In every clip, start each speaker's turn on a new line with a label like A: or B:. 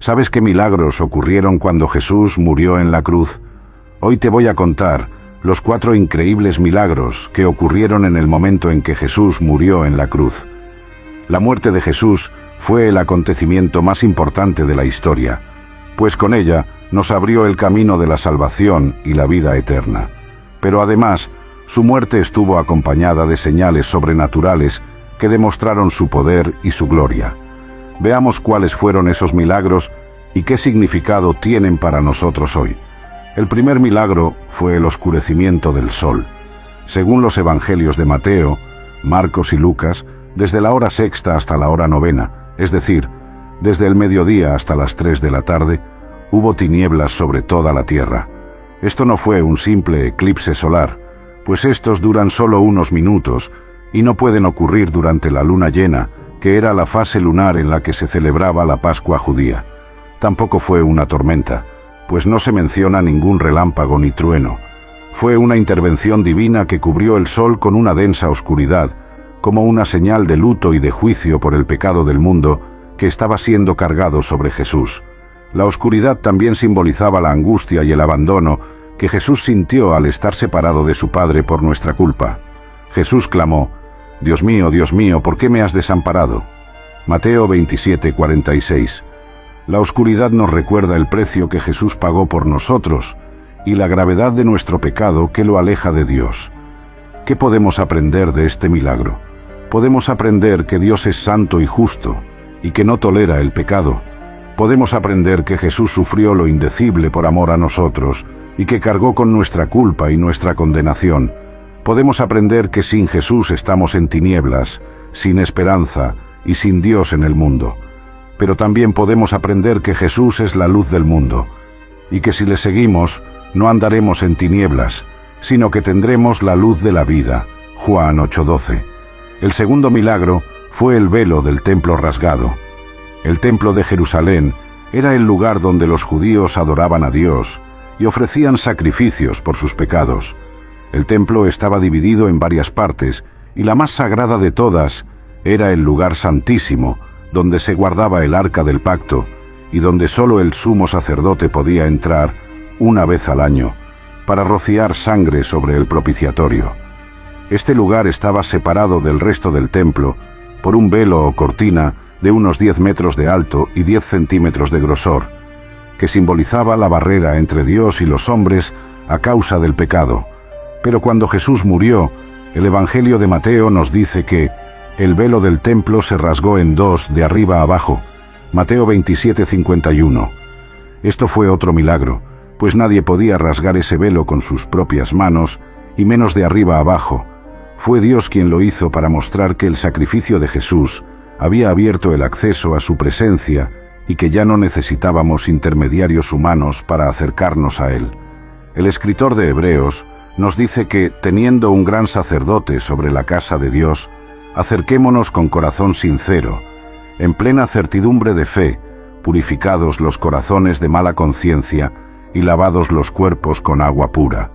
A: ¿Sabes qué milagros ocurrieron cuando Jesús murió en la cruz? Hoy te voy a contar los 4 increíbles milagros que ocurrieron en el momento en que Jesús murió en la cruz. La muerte de Jesús fue el acontecimiento más importante de la historia, pues con ella nos abrió el camino de la salvación y la vida eterna. Pero además, su muerte estuvo acompañada de señales sobrenaturales que demostraron su poder y su gloria. Veamos cuáles fueron esos milagros y qué significado tienen para nosotros hoy. El primer milagro fue el oscurecimiento del sol. Según los evangelios de Mateo, Marcos y Lucas, desde la hora sexta hasta la hora novena, es decir, desde el mediodía hasta las 3 de la tarde, hubo tinieblas sobre toda la tierra. Esto no fue un simple eclipse solar, pues estos duran solo unos minutos y no pueden ocurrir durante la luna llena, que era la fase lunar en la que se celebraba la Pascua judía. Tampoco fue una tormenta, pues no se menciona ningún relámpago ni trueno. Fue una intervención divina que cubrió el sol con una densa oscuridad, como una señal de luto y de juicio por el pecado del mundo que estaba siendo cargado sobre Jesús. La oscuridad también simbolizaba la angustia y el abandono que Jesús sintió al estar separado de su Padre por nuestra culpa. Jesús clamó: Dios mío, ¿por qué me has desamparado? Mateo 27:46. La oscuridad nos recuerda el precio que Jesús pagó por nosotros y la gravedad de nuestro pecado que lo aleja de Dios. ¿Qué podemos aprender de este milagro? Podemos aprender que Dios es santo y justo y que no tolera el pecado. Podemos aprender que Jesús sufrió lo indecible por amor a nosotros y que cargó con nuestra culpa y nuestra condenación. Podemos aprender que sin Jesús estamos en tinieblas, sin esperanza y sin Dios en el mundo. Pero también podemos aprender que Jesús es la luz del mundo y que si le seguimos no andaremos en tinieblas, sino que tendremos la luz de la vida. Juan 8:12. El segundo milagro fue el velo del templo rasgado. El templo de Jerusalén era el lugar donde los judíos adoraban a Dios y ofrecían sacrificios por sus pecados. El templo estaba dividido en varias partes y la más sagrada de todas era el lugar santísimo, donde se guardaba el arca del pacto y donde solo el sumo sacerdote podía entrar una vez al año para rociar sangre sobre el propiciatorio. Este lugar estaba separado del resto del templo por un velo o cortina de unos 10 metros de alto y 10 centímetros de grosor, que simbolizaba la barrera entre Dios y los hombres a causa del pecado. Pero cuando Jesús murió, el Evangelio de Mateo nos dice que el velo del templo se rasgó en 2 de arriba a abajo. Mateo 27:51. Esto fue otro milagro, pues nadie podía rasgar ese velo con sus propias manos, y menos de arriba a abajo. Fue Dios quien lo hizo para mostrar que el sacrificio de Jesús había abierto el acceso a su presencia y que ya no necesitábamos intermediarios humanos para acercarnos a Él. El escritor de Hebreos nos dice que, teniendo un gran sacerdote sobre la casa de Dios, acerquémonos con corazón sincero, en plena certidumbre de fe, purificados los corazones de mala conciencia y lavados los cuerpos con agua pura.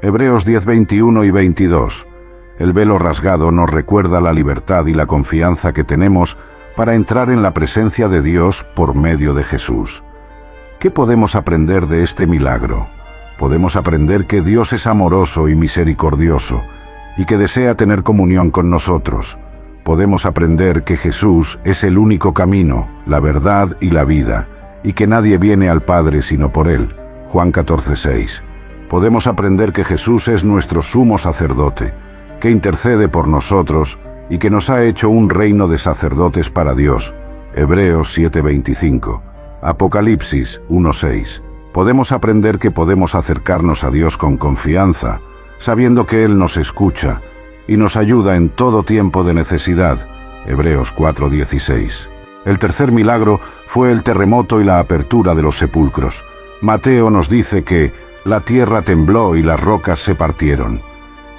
A: Hebreos 10:21 y 22. El velo rasgado nos recuerda la libertad y la confianza que tenemos para entrar en la presencia de Dios por medio de Jesús. ¿Qué podemos aprender de este milagro? Podemos aprender que Dios es amoroso y misericordioso, y que desea tener comunión con nosotros. Podemos aprender que Jesús es el único camino, la verdad y la vida, y que nadie viene al Padre sino por Él. Juan 14:6. Podemos aprender que Jesús es nuestro sumo sacerdote, que intercede por nosotros y que nos ha hecho un reino de sacerdotes para Dios. Hebreos 7:25. Apocalipsis 1:6. Podemos aprender que podemos acercarnos a Dios con confianza, sabiendo que Él nos escucha y nos ayuda en todo tiempo de necesidad. Hebreos 4:16. El tercer milagro fue el terremoto y la apertura de los sepulcros. Mateo nos dice que la tierra tembló y las rocas se partieron,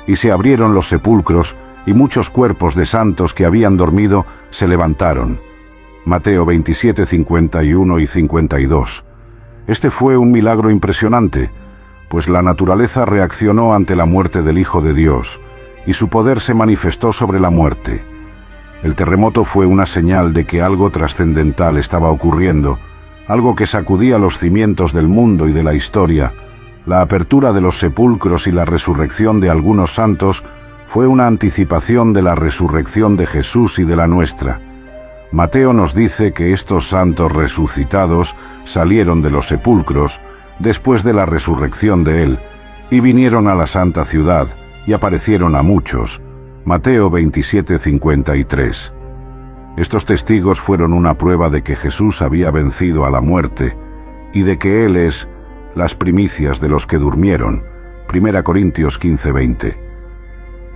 A: y se abrieron los sepulcros, y muchos cuerpos de santos que habían dormido se levantaron. Mateo 27:51 y 52. Este fue un milagro impresionante, pues la naturaleza reaccionó ante la muerte del Hijo de Dios, y su poder se manifestó sobre la muerte. El terremoto fue una señal de que algo trascendental estaba ocurriendo, algo que sacudía los cimientos del mundo y de la historia. La apertura de los sepulcros y la resurrección de algunos santos fue una anticipación de la resurrección de Jesús y de la nuestra. Mateo nos dice que estos santos resucitados salieron de los sepulcros después de la resurrección de él, y vinieron a la santa ciudad, y aparecieron a muchos. Mateo 27:53. Estos testigos fueron una prueba de que Jesús había vencido a la muerte, y de que Él es las primicias de los que durmieron. 1 Corintios 15:20.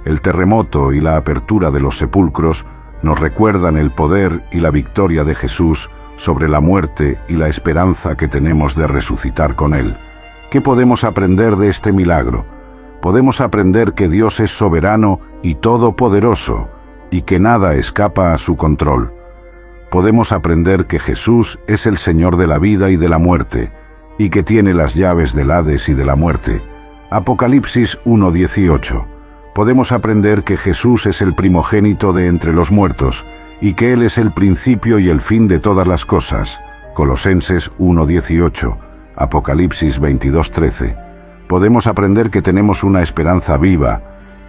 A: El terremoto y la apertura de los sepulcros nos recuerdan el poder y la victoria de Jesús sobre la muerte y la esperanza que tenemos de resucitar con Él. ¿Qué podemos aprender de este milagro? Podemos aprender que Dios es soberano y todopoderoso, y que nada escapa a su control. Podemos aprender que Jesús es el Señor de la vida y de la muerte, y que tiene las llaves del Hades y de la muerte. Apocalipsis 1:18. Podemos aprender que Jesús es el primogénito de entre los muertos, y que Él es el principio y el fin de todas las cosas. Colosenses 1:18, Apocalipsis 22:13. Podemos aprender que tenemos una esperanza viva,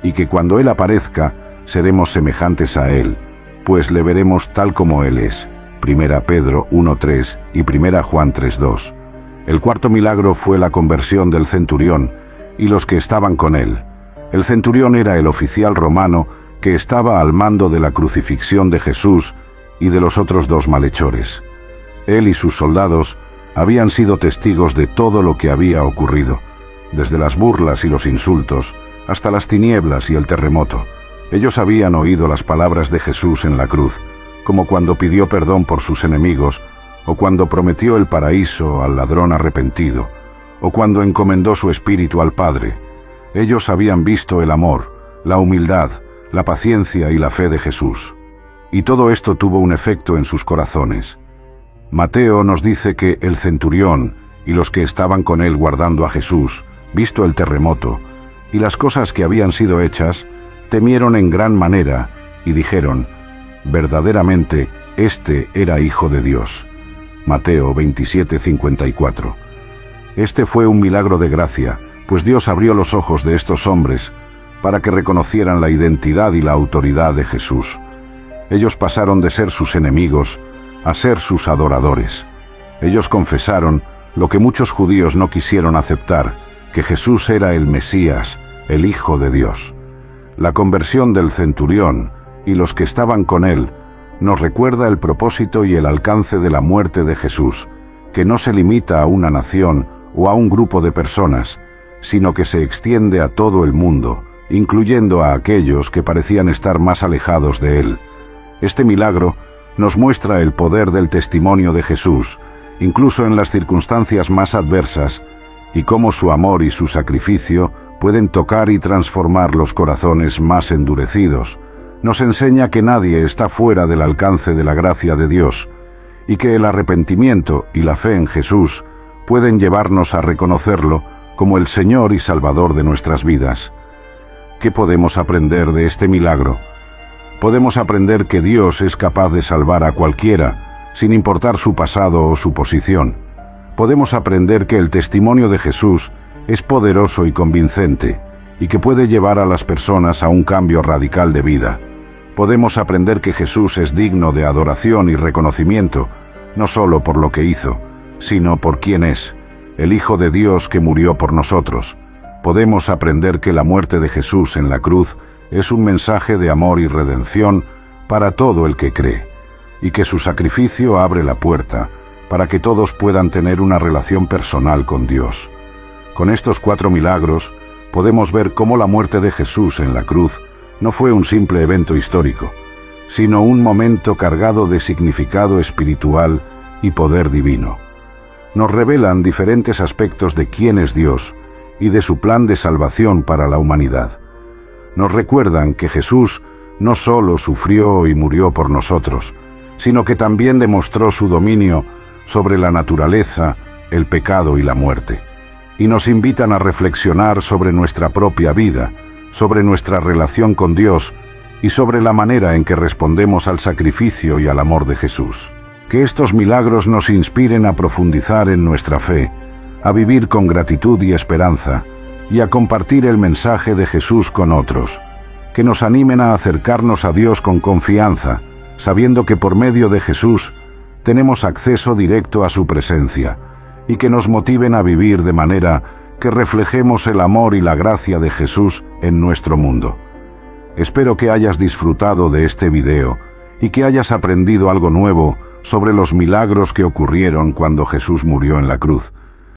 A: y que cuando Él aparezca, seremos semejantes a Él, pues le veremos tal como Él es. 1 Pedro 1:3 y 1 Juan 3:2. El cuarto milagro fue la conversión del centurión y los que estaban con él. El centurión era el oficial romano que estaba al mando de la crucifixión de Jesús y de los otros dos malhechores. Él y sus soldados habían sido testigos de todo lo que había ocurrido, desde las burlas y los insultos hasta las tinieblas y el terremoto. Ellos habían oído las palabras de Jesús en la cruz, como cuando pidió perdón por sus enemigos, o cuando prometió el paraíso al ladrón arrepentido, o cuando encomendó su espíritu al Padre. Ellos habían visto el amor, la humildad, la paciencia y la fe de Jesús. Y todo esto tuvo un efecto en sus corazones. Mateo nos dice que el centurión y los que estaban con él guardando a Jesús, visto el terremoto y las cosas que habían sido hechas, temieron en gran manera y dijeron: verdaderamente, este era Hijo de Dios. Mateo 27:54. Este fue un milagro de gracia, pues Dios abrió los ojos de estos hombres para que reconocieran la identidad y la autoridad de Jesús. Ellos pasaron de ser sus enemigos a ser sus adoradores. Ellos confesaron lo que muchos judíos no quisieron aceptar, que Jesús era el Mesías, el Hijo de Dios. La conversión del centurión y los que estaban con él nos recuerda el propósito y el alcance de la muerte de Jesús, que no se limita a una nación o a un grupo de personas, sino que se extiende a todo el mundo, incluyendo a aquellos que parecían estar más alejados de él. Este milagro nos muestra el poder del testimonio de Jesús, incluso en las circunstancias más adversas, y cómo su amor y su sacrificio pueden tocar y transformar los corazones más endurecidos. Nos enseña que nadie está fuera del alcance de la gracia de Dios, y que el arrepentimiento y la fe en Jesús pueden llevarnos a reconocerlo como el Señor y Salvador de nuestras vidas. ¿Qué podemos aprender de este milagro? Podemos aprender que Dios es capaz de salvar a cualquiera, sin importar su pasado o su posición. Podemos aprender que el testimonio de Jesús es poderoso y convincente, y que puede llevar a las personas a un cambio radical de vida. Podemos aprender que Jesús es digno de adoración y reconocimiento, no solo por lo que hizo, sino por quién es, el Hijo de Dios que murió por nosotros. Podemos aprender que la muerte de Jesús en la cruz es un mensaje de amor y redención para todo el que cree, y que su sacrificio abre la puerta para que todos puedan tener una relación personal con Dios. Con estos 4 milagros, podemos ver cómo la muerte de Jesús en la cruz no fue un simple evento histórico, sino un momento cargado de significado espiritual y poder divino. Nos revelan diferentes aspectos de quién es Dios y de su plan de salvación para la humanidad. Nos recuerdan que Jesús no solo sufrió y murió por nosotros, sino que también demostró su dominio sobre la naturaleza, el pecado y la muerte. Y nos invitan a reflexionar sobre nuestra propia vida, sobre nuestra relación con Dios y sobre la manera en que respondemos al sacrificio y al amor de Jesús. Que estos milagros nos inspiren a profundizar en nuestra fe, a vivir con gratitud y esperanza, y a compartir el mensaje de Jesús con otros. Que nos animen a acercarnos a Dios con confianza, sabiendo que por medio de Jesús tenemos acceso directo a su presencia, y que nos motiven a vivir de manera que reflejemos el amor y la gracia de Jesús en nuestro mundo. Espero que hayas disfrutado de este video y que hayas aprendido algo nuevo sobre los milagros que ocurrieron cuando Jesús murió en la cruz.